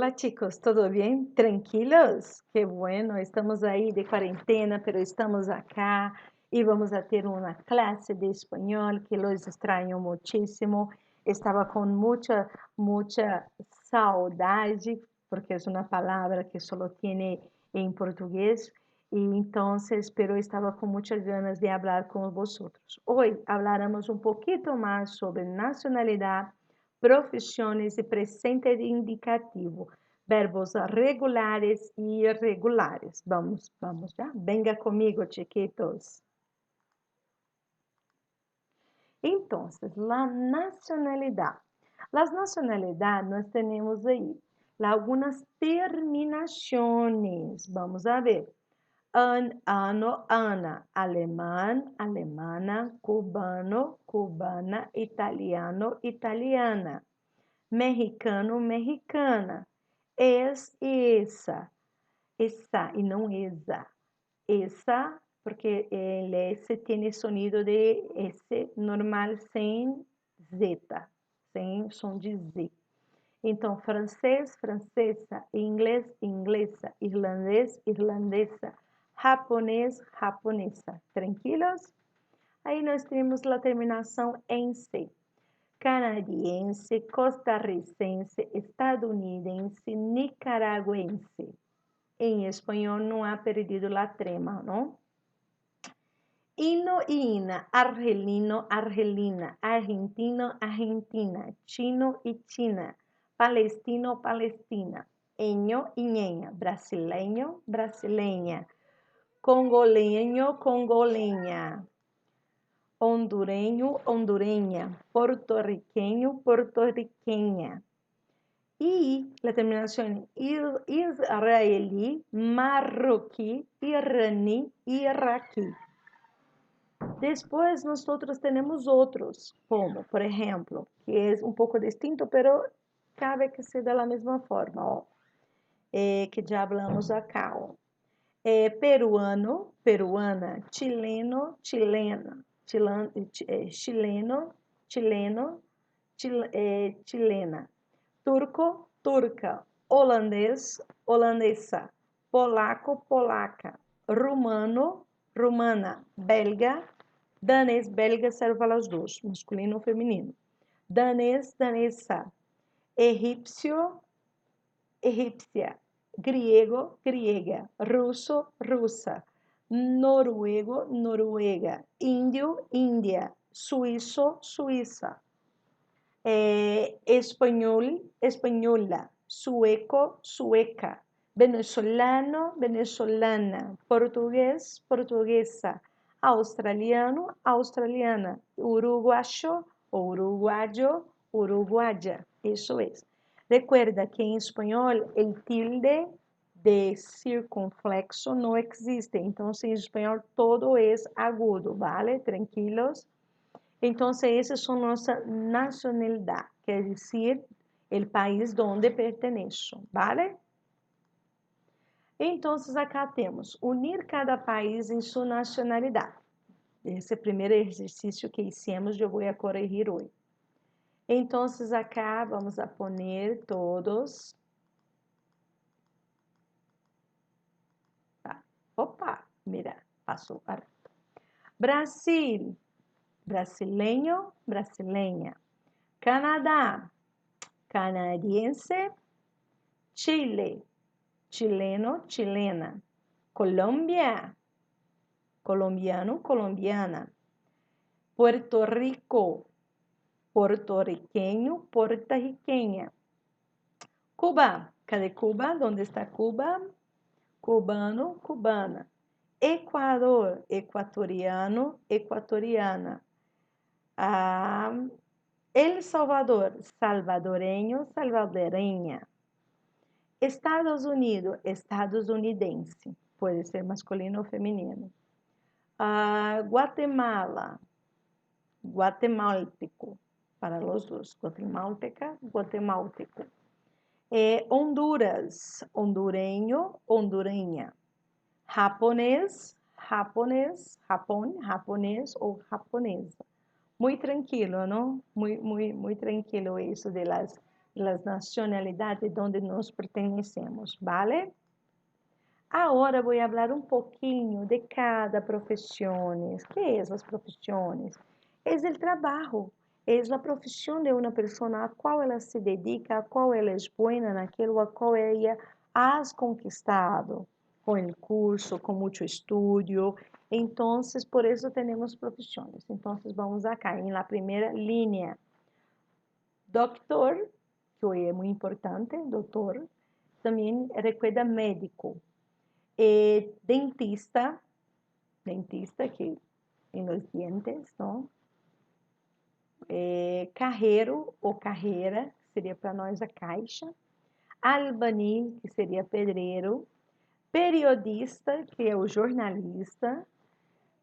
Hola chicos, ¿todo bien? ¿Tranquilos? Qué bueno, estamos ahí de cuarentena, pero estamos acá y vamos a tener una clase de español que los extraño muchísimo. Estaba con mucha saudade, porque es una palabra que solo tiene en portugués, y entonces, pero estaba con muchas ganas de hablar con vosotros. Hoy hablaremos un poquito más sobre nacionalidad, profissões e presente indicativo, verbos regulares e irregulares. Vamos já? Venga comigo, chiquitos. Então, la nacionalidade. Las nacionalidades nós temos aí algumas terminações. Vamos a ver. Ano, ana, alemão, alemana, cubano, cubana, italiano, italiana. Mexicano, mexicana. Es e essa e não esa. Essa, porque el S tem sonido de S normal sem Z, sem som de Z. Então, francês, francesa, inglês, inglesa, irlandês, irlandesa, japonês, japonesa. Tranquilos? Aí nós temos a terminação em C. Canadiense, costarricense, estadunidense, nicaragüense. Em espanhol não há perdido a trema, não? Hino e hina, argelino, argelina, argentino, argentina, chino e china, palestino, palestina, enho e nhenha, brasileño, brasileña, congoleño, congoleña, hondureño, hondureña, porto-riqueño, porto-riqueña. E a terminação israeli, marroquí, iraní, iraqui. Depois, nós temos outros, como, por exemplo, que é um pouco distinto, pero cabe que seja da mesma forma, ó, que já falamos acá, ó. Peruano, peruana, chileno, chilena, chileno, chileno, chilena, turco, turca, holandês, holandesa, polaco, polaca, rumano, rumana, belga, danês, belga serve para os dois, masculino ou feminino, danês, danesa, egípcio, egípcia, griego, griega, russo, russa, noruego, noruega, índio, índia, suíço, suíça, espanhol, espanhola, sueco, sueca, venezolano, venezolana, português, portuguesa, australiano, australiana, uruguayo, uruguayo, uruguaya. Isso é. Recuerda que em espanhol el tilde de circunflexo não existe. Então, em espanhol todo é agudo, ¿vale? Tranquilos. Então, essas são nossa nacionalidade, quer dizer, o país onde pertenço, ¿vale? Então, acá temos unir cada país em sua nacionalidade. Esse é o primeiro exercício que hicimos, eu vou corrigir hoje. Então, acá vamos a poner todos. Tá. Opa, mira, passou. Brasil, brasileño, brasileña. Canadá, canadiense. Chile, chileno, chilena. Colômbia, colombiano, colombiana. Puerto Rico, porto-riqueño, porto-riqueña. Cuba, cadê Cuba? Onde está Cuba? Cubano, cubana. Equador, equatoriano, equatoriana. El Salvador, salvadoreño, salvadoreña. Estados Unidos, estadunidense. Pode ser masculino ou feminino. Guatemala, guatemalteco, para os dois, guatemalteca, guatemalteco. Honduras, hondureño, hondureña. Japonês, japonês, Japão, japonês ou japonesa. Muito tranquilo, não? Muito tranquilo isso de las as nacionalidades onde nós pertenecemos, ¿vale? Agora vou falar um pouquinho de cada profissão. Que são as profissões? É o trabalho, é a profissão de uma pessoa a qual ela se dedica, a qual ela é boa naquilo, a qual ela ha conquistado com o curso, com muito estudo. Então, por isso temos profissões. Então, vamos acá, em la primeira linha. Doctor, que hoje é muito importante, doutor, também recuerda médico. Dentista, que em los dientes, não? Carreiro ou carreira, que seria para nós a caixa. Albanil, que seria pedreiro. Periodista, que é o jornalista.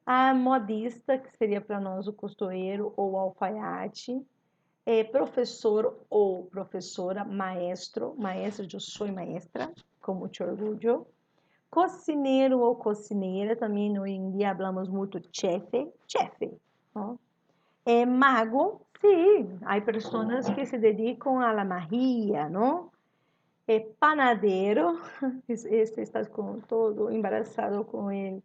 A modista, que seria para nós o costureiro ou o alfaiate. Professor ou professora, maestro, eu sou maestra, com muito orgulho. Cocineiro ou cocineira, também hoje em dia falamos muito chefe, ¿no? Mago, sim, há pessoas que se dedicam a la magia, não? Panadeiro, este está com todo embaraçado com el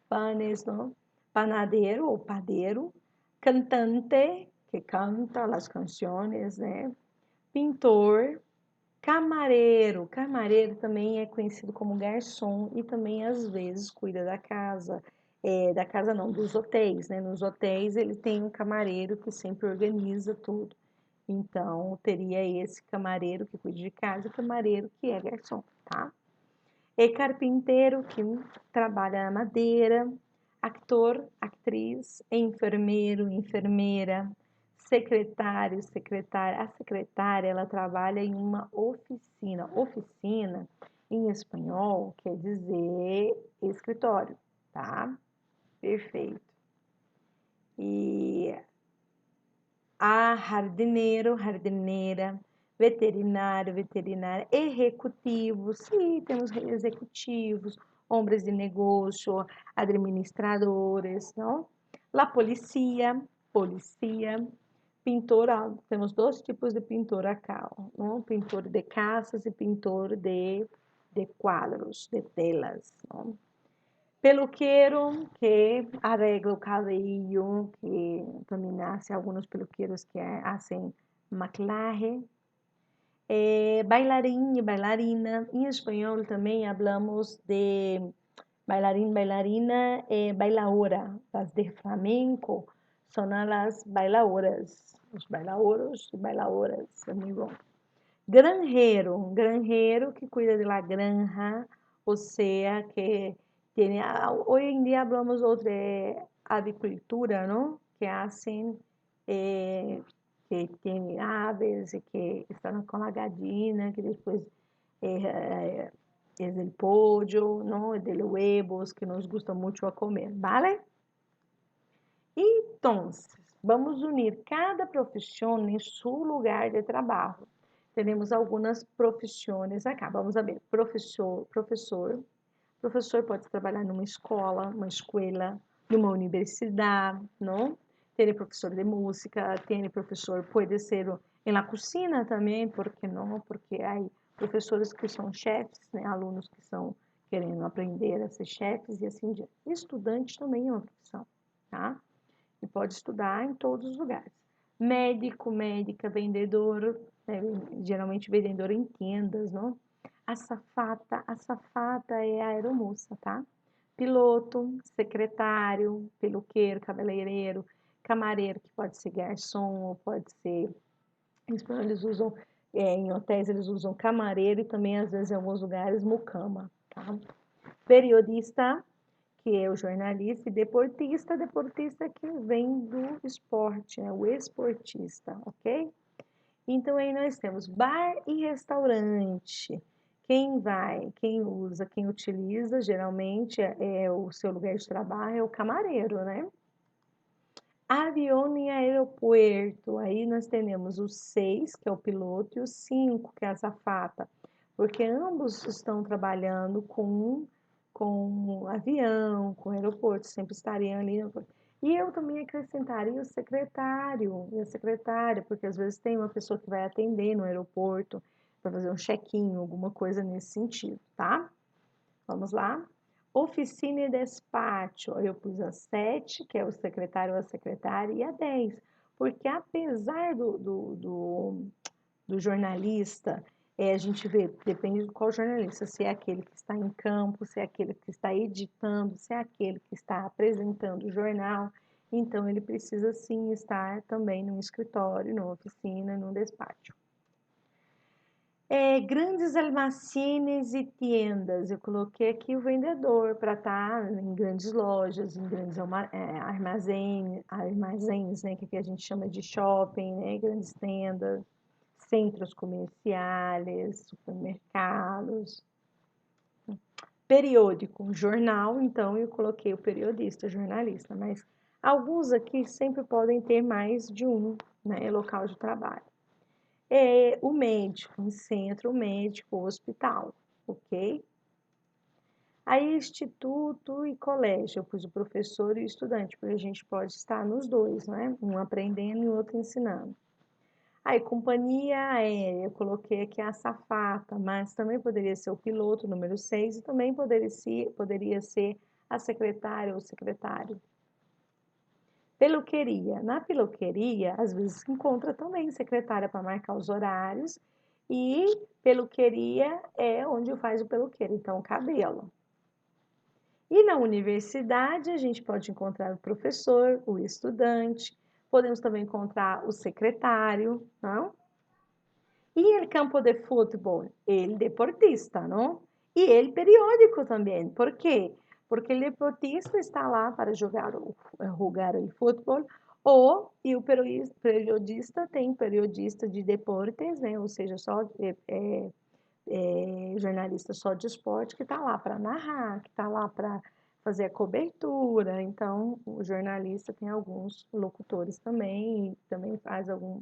panes, não? Panadeiro ou padeiro. Cantante, que canta as canções, né? Pintor. Camareiro também é conhecido como garçom e também às vezes cuida da casa, da casa não, dos hotéis, né? Nos hotéis ele tem um camareiro que sempre organiza tudo. Então teria esse camareiro que cuida de casa e camareiro que é garçom, tá? Carpinteiro que trabalha na madeira, ator, atriz, enfermeiro, enfermeira. Secretário, secretária. A secretária, ela trabalha em uma oficina. Oficina, em espanhol, quer dizer escritório, tá? Perfeito. E a jardineiro, jardineira, veterinário, veterinária, executivo, sim, temos executivos, homens de negócio, administradores, não? La policia, policia. Pintor, temos dois tipos de pintor acá, não? Pintor de casas e pintor de quadros, de telas, não? Peluqueiro, que arregla o cabelo, que também hace alguns peluqueiros que fazem maquillaje. Bailarín e bailarina. Em espanhol também falamos de bailarín, bailarina, bailaora. Las de flamenco são as bailaoras. Os bailaoros e bailaoras. É muito bom. Granjeiro, granjeiro que cuida de la granja, ou seja, que tem, hoje em dia falamos de avicultura, não? Que fazem, que tem aves e que estão com a gallina, que depois é o pollo, não? É de huevos, que nos gusta muito a comer, vale? Então, vamos unir cada profissão em seu lugar de trabalho. Temos algumas profissões acá. Vamos ver. Professor pode trabalhar numa escola, numa universidade, não? Tem professor de música, tem professor, pode ser em la cocina também, por que não? Porque há professores que são chefes, né? Alunos que estão querendo aprender a ser chefes e assim diante. Estudante também é uma profissão, tá? E pode estudar em todos os lugares. Médico, médica, vendedor, né? Geralmente vendedor em tendas, não? A safata é a aeromoça, tá? Piloto, secretário, peluqueiro, cabeleireiro, camareiro, que pode ser garçom ou pode ser... Em espanhol eles usam, em hotéis eles usam camareiro e também às vezes em alguns lugares mucama, tá? Periodista, que é o jornalista, e deportista que vem do esporte, né? O esportista, ok? Então, aí nós temos bar e restaurante. Quem usa, quem utiliza, geralmente é o seu lugar de trabalho, é o camareiro, né? Avião e aeroporto. Aí nós temos o 6, que é o piloto, e o 5, que é a azafata, porque ambos estão trabalhando com avião, com aeroporto, sempre estariam ali. E eu também acrescentaria o secretário e a secretária, porque às vezes tem uma pessoa que vai atender no aeroporto para fazer um check-in, alguma coisa nesse sentido, tá? Vamos lá. Oficina e despacho. Eu pus a 7, que é o secretário ou a secretária, e a 10, porque apesar do jornalista, a gente vê, depende de qual jornalista, se é aquele que está em campo, se é aquele que está editando, se é aquele que está apresentando o jornal, então ele precisa sim estar também num escritório, numa oficina, num despacho. Grandes almacenes e tiendas, eu coloquei aqui o vendedor para estar em grandes lojas, em grandes armazéns, né, que a gente chama de shopping, né, grandes tendas, centros comerciais, supermercados. Periódico, jornal, então eu coloquei o periodista, jornalista, mas alguns aqui sempre podem ter mais de um, né, local de trabalho. O médico, um centro médico, hospital, ok? Aí, instituto e colégio, eu pus o professor e o estudante, porque a gente pode estar nos dois, né? Um aprendendo e o outro ensinando. Aí, companhia aérea, eu coloquei aqui a azafata, mas também poderia ser o piloto, número 6, e também poderia ser a secretária ou secretário. Peluqueria. Na peluqueria, às vezes se encontra também secretária para marcar os horários e peluqueria é onde faz o peluqueiro, então o cabelo. E na universidade, a gente pode encontrar o professor, o estudante, podemos também encontrar o secretário, não? E o campo de futebol? Ele deportista, não? E ele periódico também. Por quê? Porque o deportista está lá para jogar o futebol, e o periodista tem periodista de deportes, né? Ou seja, só jornalista só de esporte que está lá para narrar, que está lá para fazer a cobertura. Então, o jornalista tem alguns locutores também, e também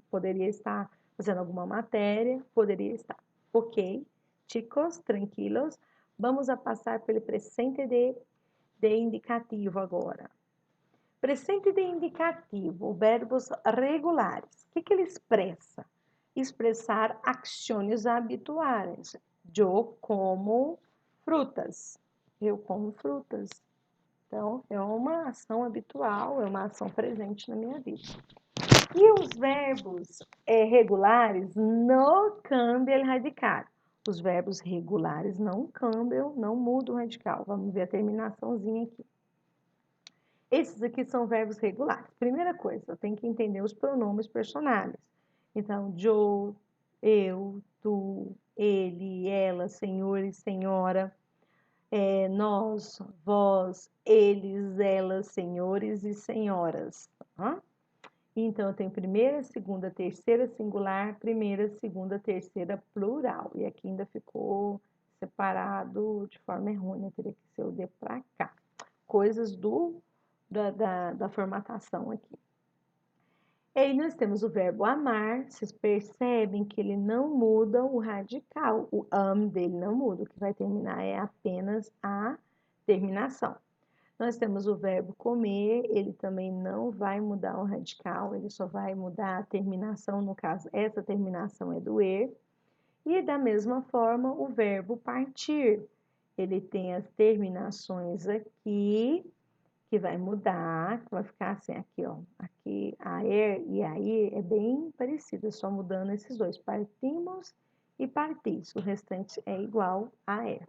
poderia estar fazendo alguma matéria, poderia estar. Ok, chicos, tranquilos. Vamos a passar pelo presente de indicativo agora. Presente de indicativo, verbos regulares. O que ele expressa? Expressar ações habituais. Eu como frutas. Eu como frutas. Então, é uma ação habitual, é uma ação presente na minha vida. E os verbos regulares não cambiam o radical. Os verbos regulares não cambiam, não mudam o radical. Vamos ver a terminaçãozinha aqui. Esses aqui são verbos regulares. Primeira coisa, eu tenho que entender os pronomes personais. Então, eu, tu, ele, ela, senhor e senhora, nós, vós, eles, elas, senhores e senhoras. Tá? Então, eu tenho primeira, segunda, terceira singular, primeira, segunda, terceira plural. E aqui ainda ficou separado de forma errônea, teria que ser o de pra cá. Coisas da formatação aqui. E aí nós temos o verbo amar, vocês percebem que ele não muda o radical, o am dele não muda, o que vai terminar é apenas a terminação. Nós temos o verbo comer, ele também não vai mudar o radical, ele só vai mudar a terminação, no caso, essa terminação é do er. E da mesma forma, o verbo partir, ele tem as terminações aqui, que vai mudar, vai ficar assim aqui, ó. Aqui a er e a ir é bem parecido, só mudando esses dois, partimos e partis. O restante é igual a er.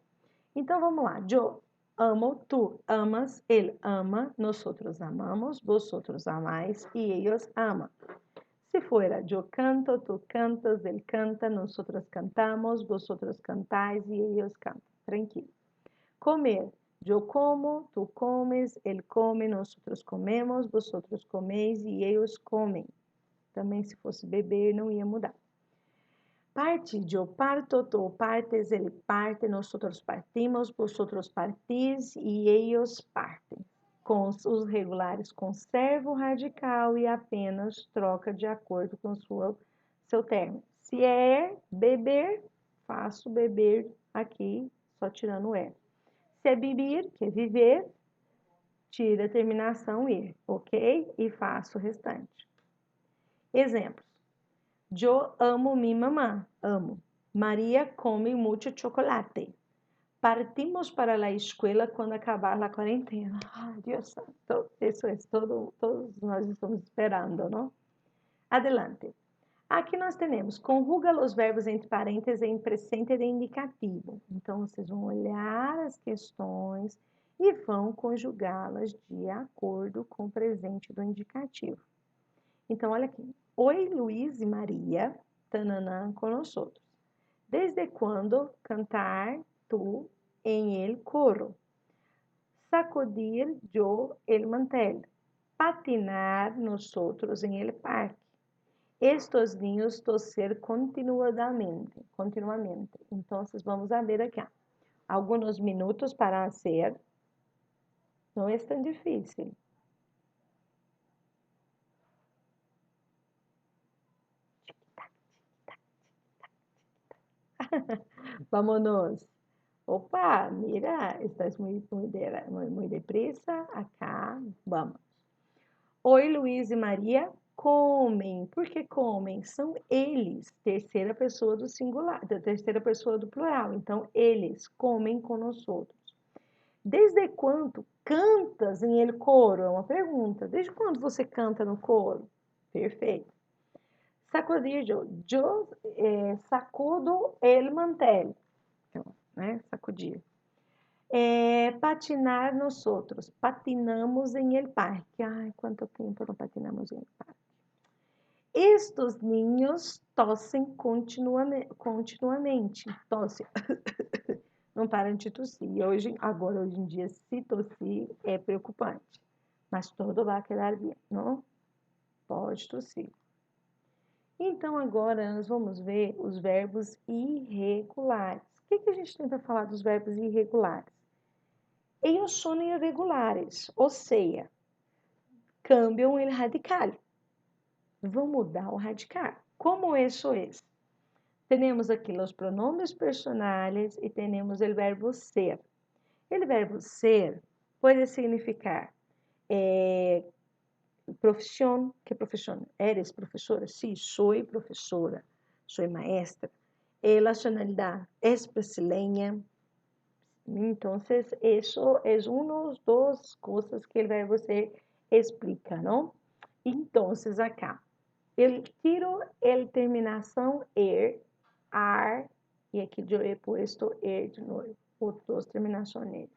Então vamos lá. Eu amo, tu amas, ele ama, nosotros amamos, vosotros amais e ellos amam. Se fuera yo canto, tú cantas, él canta, nosotros cantamos, vosotros cantáis y ellos cantan. Tranquilo. Comer. Yo como, tú comes, él come, nosotros comemos, vosotros coméis e ellos comem. Também, se fosse beber, não ia mudar. Parte, yo parto, tú partes, él parte, nosotros partimos, vosotros partís e ellos partem. Com os regulares, conserva o radical e apenas troca de acordo com seu término. Se é beber, faço beber aqui, só tirando o é. Se é beber, que é viver, tira a terminação ir, ok? E faço o restante. Exemplos. Eu amo minha mamã, amo. Maria come muito chocolate. Partimos para a escola quando acabar a quarentena. Ai, Deus santo, isso é todo, todos nós estamos esperando, não? Adelante. Aqui nós temos, conjuga os verbos entre parênteses em presente de indicativo. Então, vocês vão olhar as questões e vão conjugá-las de acordo com o presente do indicativo. Então, olha aqui. Oi, Luiz e Maria, tananã, com nós outros. Desde quando cantar tu em el coro? Sacudir yo el mantel. Patinar nosotros en el parque. Estos niños toser continuamente. Entonces, vamos a ver aqui. Alguns minutos para hacer. Não é tão difícil. Vámonos. Opa, mira, estás muy deprisa. Acá, vamos. Oi, Luiz e Maria comem. Por que comem? São eles, terceira pessoa do singular, da terceira pessoa do plural. Então, eles comem com nós outros. Desde quando cantas em el coro? É uma pergunta. Desde quando você canta no coro? Perfeito. Sacudir yo sacudo el mantel. Então, né? Sacudir. Patinar nós outros. Patinamos em el parque. Ai, quanto tempo não patinamos em el parque. Estes ninhos tossem continuamente. Tossem. Não param de tossir. E hoje em dia, se tossir, é preocupante. Mas tudo vai quedar bem, não? Pode tossir. Então, agora, nós vamos ver os verbos irregulares. O que a gente tem para falar dos verbos irregulares? Eles são irregulares, ou seja, cambiam o radical. Vão mudar o radical. Como isso é? Temos aqui os pronomes personais e temos o verbo ser. O verbo ser pode significar profissão. Que profissão? Eres professora? Sim, sou professora. Sou maestra. Nacionalidade? És brasileira. Então, isso é uma das coisas que o verbo ser explica, não? Então, acá, eu tiro a terminação ar, e aqui eu he puesto de novo, outras terminações.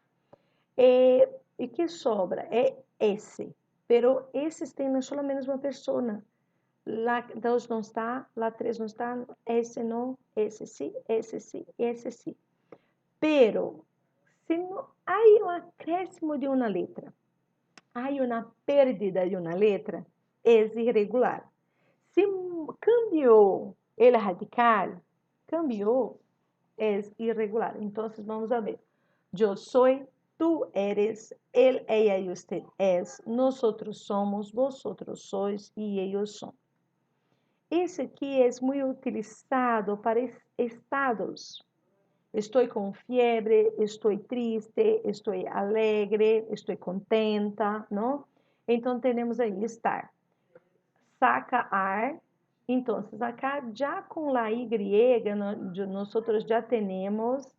E que sobra é esse, pero esses tem só menos uma pessoa. Lá 2 não está, lá 3 não está, esse não, esse sim, esse sim. Pero, se não há um acréscimo de uma letra, há uma pérdida de uma letra, é irregular. Se cambiou el radical, cambiou, é irregular. Então, vamos a ver. Eu sou, tu eres, ele, ella e usted es, nosotros somos, vosotros sois e ellos son. Esse aqui é muito utilizado para estados. Estou com fiebre, estou triste, estou alegre, estou contenta, não? Então, temos aí estar. Saca ar. Então, acá já com a Y, nós já temos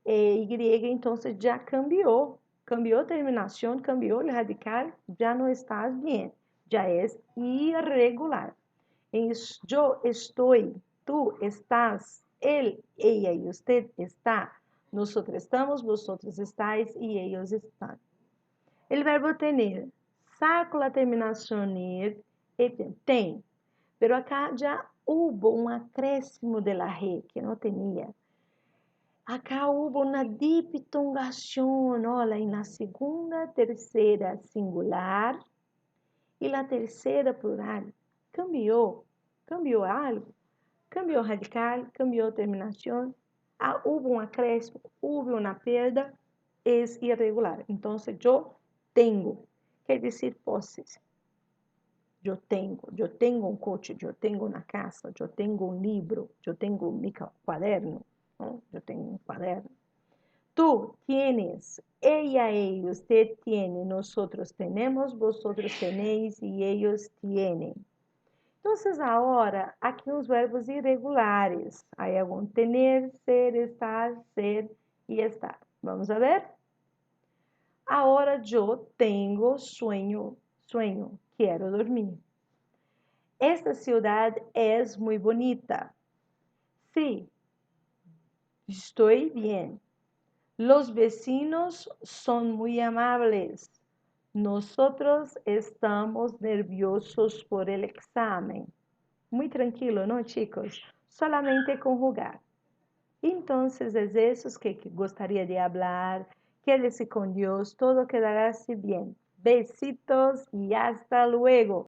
Y, então já cambiou. Cambiou a terminação, cambiou o radical, já não está bem. Já é irregular. Eu estou, tu estás, ele, ella e usted está. Nós estamos, vosotros estáis e ellos estão. O verbo tener. Saco a terminação ir, tem. Pero acá já houve um acréscimo de la re, que não tinha. Acá houve uma diptongação, olha, na segunda, terceira singular e na terceira plural. Cambiou algo, cambiou radical, cambiou terminação, houve um acréscimo, houve uma perda, é irregular. Então, eu tenho, quer dizer posses. Eu tenho um coche, eu tenho uma casa, eu tenho um livro, eu tenho um quaderno, não? Eu tenho um quaderno. Tú tienes, ella, ellos, usted tiene, nosotros tenemos, vosotros tenéis y ellos tienen. Entonces, ahora, aqui uns verbos irregulares. Hay algum tener, ser, estar, ser e estar. Vamos a ver? Ahora yo tengo sueño, quiero dormir. Esta ciudad es muy bonita. Sí, estoy bien. Los vecinos son muy amables. Nosotros estamos nerviosos por el examen. Muy tranquilo, ¿no, chicos? Solamente conjugar. Entonces, es eso que gostaria de hablar. Quédese con Dios, todo quedará así bien. Besitos y hasta luego.